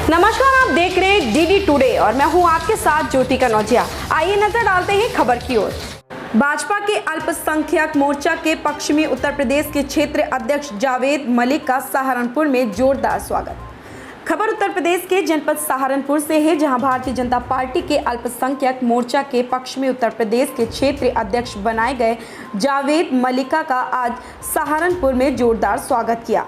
नमस्कार, आप देख रहे हैं डीडी टुडे और मैं हूं आपके साथ ज्योति कनौजिया। आइए नजर डालते हैं खबर की ओर। भाजपा के अल्पसंख्यक मोर्चा के पक्ष में उत्तर प्रदेश के क्षेत्र अध्यक्ष जावेद मलिक का सहारनपुर में जोरदार स्वागत। खबर उत्तर प्रदेश के जनपद सहारनपुर से है, जहां भारतीय जनता पार्टी के अल्पसंख्यक मोर्चा के पक्ष में उत्तर प्रदेश के क्षेत्रीय अध्यक्ष बनाए गए जावेद मलिका का आज सहारनपुर में जोरदार स्वागत किया।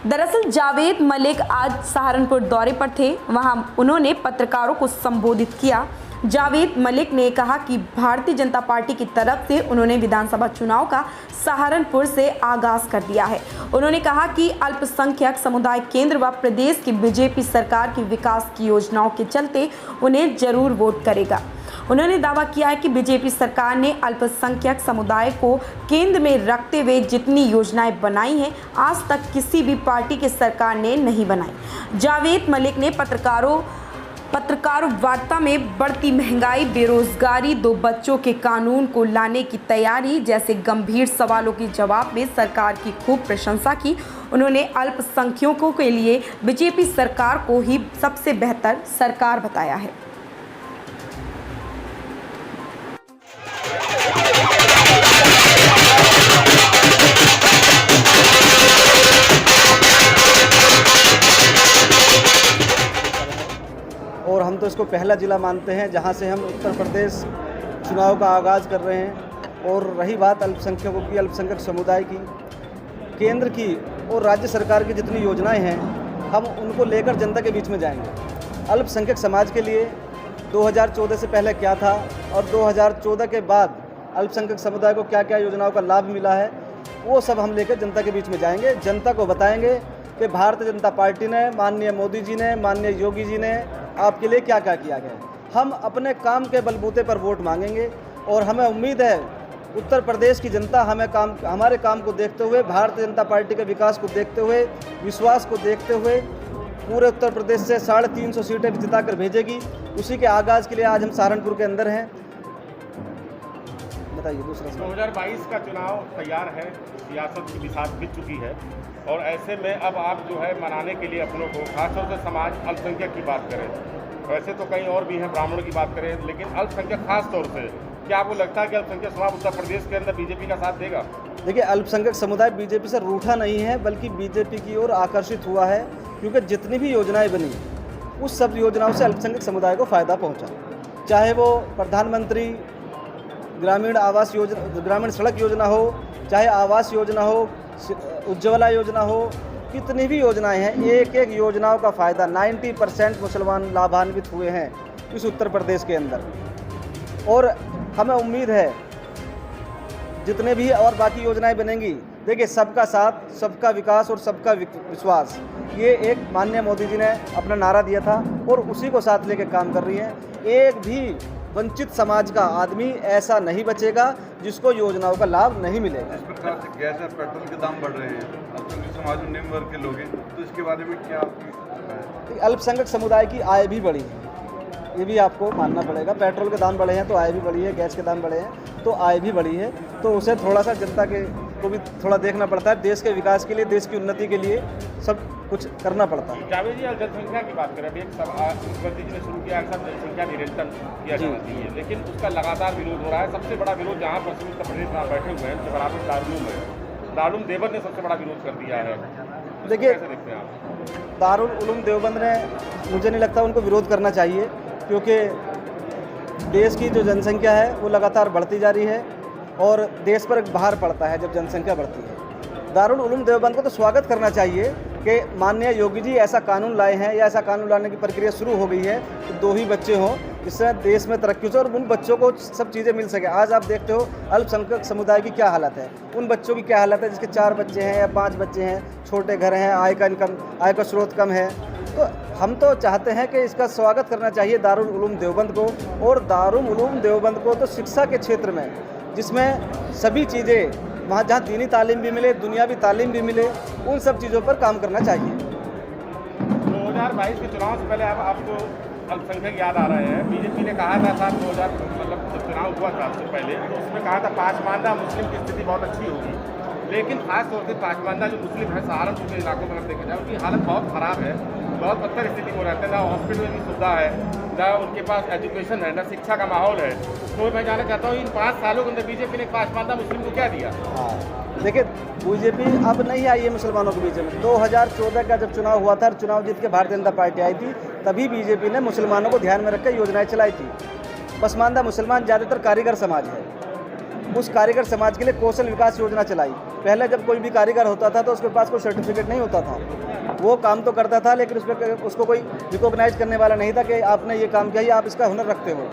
दरअसल जावेद मलिक आज सहारनपुर दौरे पर थे, वहां उन्होंने पत्रकारों को संबोधित किया। जावेद मलिक ने कहा कि भारतीय जनता पार्टी की तरफ से उन्होंने विधानसभा चुनाव का सहारनपुर से आगाज कर दिया है। उन्होंने कहा कि अल्पसंख्यक समुदाय केंद्र व प्रदेश की बीजेपी सरकार की विकास की योजनाओं के चलते उन्हें जरूर वोट करेगा। उन्होंने दावा किया है कि बीजेपी सरकार ने अल्पसंख्यक समुदाय को केंद्र में रखते हुए जितनी योजनाएं बनाई हैं, आज तक किसी भी पार्टी की सरकार ने नहीं बनाई। जावेद मलिक ने पत्रकार वार्ता में बढ़ती महंगाई, बेरोजगारी, 2 बच्चों के कानून को लाने की तैयारी जैसे गंभीर सवालों के जवाब में सरकार की खूब प्रशंसा की। उन्होंने अल्पसंख्यकों के लिए बीजेपी सरकार को ही सबसे बेहतर सरकार बताया है। और हम तो इसको पहला ज़िला मानते हैं जहां से हम उत्तर प्रदेश चुनाव का आगाज़ कर रहे हैं। और रही बात अल्पसंख्यकों की, अल्पसंख्यक समुदाय की, केंद्र की और राज्य सरकार की जितनी योजनाएं हैं, हम उनको लेकर जनता के बीच में जाएंगे। अल्पसंख्यक समाज के लिए 2014 से पहले क्या था और 2014 के बाद अल्पसंख्यक समुदाय को क्या क्या योजनाओं का लाभ मिला है, वो सब हम लेकर जनता के बीच में जाएंगे। जनता को बताएंगे कि भारतीय जनता पार्टी ने, माननीय मोदी जी ने, माननीय योगी जी ने आपके लिए क्या क्या किया गया। हम अपने काम के बलबूते पर वोट मांगेंगे और हमें उम्मीद है उत्तर प्रदेश की जनता हमारे काम को देखते हुए, भारतीय जनता पार्टी के विकास को देखते हुए, विश्वास को देखते हुए पूरे उत्तर प्रदेश से 350 सीटें जिताकर भेजेगी। उसी के आगाज़ के लिए आज हम सहारनपुर के अंदर हैं। बताइए दूसरा सवाल। 2022 का चुनाव तैयार है, सियासत की बिसात बिछ चुकी है और ऐसे में अब आप जो है मनाने के लिए अपनों को, खासतौर से समाज अल्पसंख्यक की बात करें, वैसे तो कहीं और भी हैं, ब्राह्मणों की बात करें, लेकिन अल्पसंख्यक खास तौर से, क्या आपको लगता है कि अल्पसंख्यक समाज उत्तर प्रदेश के अंदर बीजेपी का साथ देगा? देखिए, अल्पसंख्यक समुदाय बीजेपी से रूठा नहीं है, बल्कि बीजेपी की ओर आकर्षित हुआ है, क्योंकि जितनी भी योजनाएं बनी उस सब योजनाओं से अल्पसंख्यक समुदाय को फ़ायदा पहुँचा। चाहे वो प्रधानमंत्री ग्रामीण आवास योजना, ग्रामीण सड़क योजना हो, चाहे आवास योजना हो, उज्ज्वला योजना हो, कितनी भी योजनाएं हैं, एक एक योजनाओं का फ़ायदा 90% मुसलमान लाभान्वित हुए हैं इस उत्तर प्रदेश के अंदर। और हमें उम्मीद है जितने भी और बाकी योजनाएं बनेंगी, देखिए सबका साथ, सबका विकास और सबका विश्वास, ये एक माननीय मोदी जी ने अपना नारा दिया था और उसी को साथ लेकर काम कर रही है। एक भी वंचित समाज का आदमी ऐसा नहीं बचेगा जिसको योजनाओं का लाभ नहीं मिलेगा। इस प्रकार से गैस और पेट्रोल के दाम बढ़ रहे हैं, अल्पसंख्यक समाज में निम्न वर्ग के लोग हैं, तो इसके बारे में क्या आपकी? अल्पसंख्यक समुदाय की आय भी बढ़ी है, ये भी आपको मानना पड़ेगा। पेट्रोल के दाम बढ़े हैं तो आय भी बढ़ी है, गैस के दाम बढ़े हैं तो आय भी बढ़ी है, तो उसे थोड़ा सा जनता के को भी थोड़ा देखना पड़ता है। देश के विकास के लिए, देश की उन्नति के लिए सब कुछ करना पड़ता है। जावेद जी, जनसंख्या की बात करें, अभी एक मुख्यमंत्री जी ने शुरू किया है जनसंख्या निरंतर किया जाना चाहिए, लेकिन उसका लगातार विरोध हो रहा है। सबसे बड़ा विरोध जहाँ पश्चिमी उत्तर प्रदेश में बैठे हुए हैं, बराबर दारूल है, दारूल देवबंद ने सबसे बड़ा विरोध कर दिया है। देखिए, कैसे देखते हैं आप? दारुल उलूम देवबंद ने, मुझे नहीं लगता उनको विरोध करना चाहिए, क्योंकि देश की जो जनसंख्या है वो लगातार बढ़ती जा रही है और देश पर एक भार पड़ता है जब जनसंख्या बढ़ती है। दारुल उलूम देवबंद को तो स्वागत करना चाहिए कि माननीय योगी जी ऐसा कानून लाए हैं या ऐसा कानून लाने की प्रक्रिया शुरू हो गई है कि 2 ही बच्चे हों, जिससे देश में तरक्की हो और उन बच्चों को सब चीज़ें मिल सके। आज आप देखते हो अल्पसंख्यक समुदाय की क्या हालत है, उन बच्चों की क्या हालत है जिसके 4 बच्चे हैं या 5 बच्चे हैं, छोटे घर हैं, आय का स्रोत कम है। तो हम तो चाहते हैं कि इसका स्वागत करना चाहिए दारुल उलूम देवबंद को। और दारुल उलूम देवबंद को तो शिक्षा के क्षेत्र में, जिसमें सभी चीज़ें, वहाँ जहाँ दीनी तालीम भी मिले, दुनियावी तालीम भी मिले, उन सब चीज़ों पर काम करना चाहिए। 2022 के चुनाव से पहले आपको अल्पसंख्यक याद आ रहे हैं। बीजेपी ने कहा था साहब 2000 मतलब जब चुनाव हुआ था उससे पहले, तो उसमें कहा था पासमानदा मुस्लिम की स्थिति बहुत अच्छी होगी, लेकिन खास तौर से पासमानदा जो मुस्लिम है सहारनपुर के इलाकों में अगर देखा जाए उनकी हालत बहुत ख़राब है। बहुत बदतर स्थिति में रहते हैं, ना हॉस्पिटल की सुविधा है, ना उनके पास एजुकेशन है, ना शिक्षा का माहौल है। तो मैं जानना चाहता हूँ इन 5 सालों के अंदर बीजेपी ने पासमानदा मुस्लिम को क्या दिया? हाँ, देखिए बीजेपी अब नहीं आई है मुसलमानों के बीच में। 2014 का जब चुनाव हुआ था, चुनाव जीत के भारतीय जनता पार्टी आई थी, तभी बीजेपी ने मुसलमानों को ध्यान में रखकर योजनाएं चलाई थी। पसमानदा मुसलमान ज़्यादातर कारीगर समाज है, उस कारीगर समाज के लिए कौशल विकास योजना चलाई। पहले जब कोई भी कारीगर होता था तो उसके पास कोई सर्टिफिकेट नहीं होता था, वो काम तो करता था लेकिन उसको कोई रिकॉग्नाइज करने वाला नहीं था कि आपने ये काम किया या आप इसका हुनर रखते हो।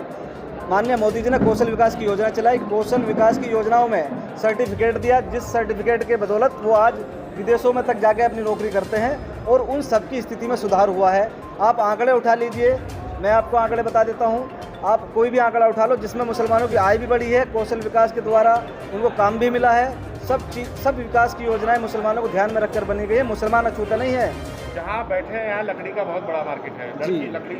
माननीय मोदी जी ने कौशल विकास की योजना चलाई। कौशल विकास की योजनाओं में सर्टिफिकेट दिया, जिस सर्टिफिकेट के बदौलत वो आज विदेशों में तक जाके अपनी नौकरी करते हैं और उन सब की स्थिति में सुधार हुआ है। आप आंकड़े उठा लीजिए, मैं आपको आंकड़े बता देता हूँ। आप कोई भी आंकड़ा उठा लो जिसमें मुसलमानों की आय भी बढ़ी है, कौशल विकास के द्वारा उनको काम भी मिला है। सब विकास की योजनाएं मुसलमानों को ध्यान में रखकर बनी गई है। मुसलमान अछूता नहीं है। जहाँ बैठे हैं यहाँ लकड़ी का बहुत बड़ा मार्केट है, जी। लकड़ी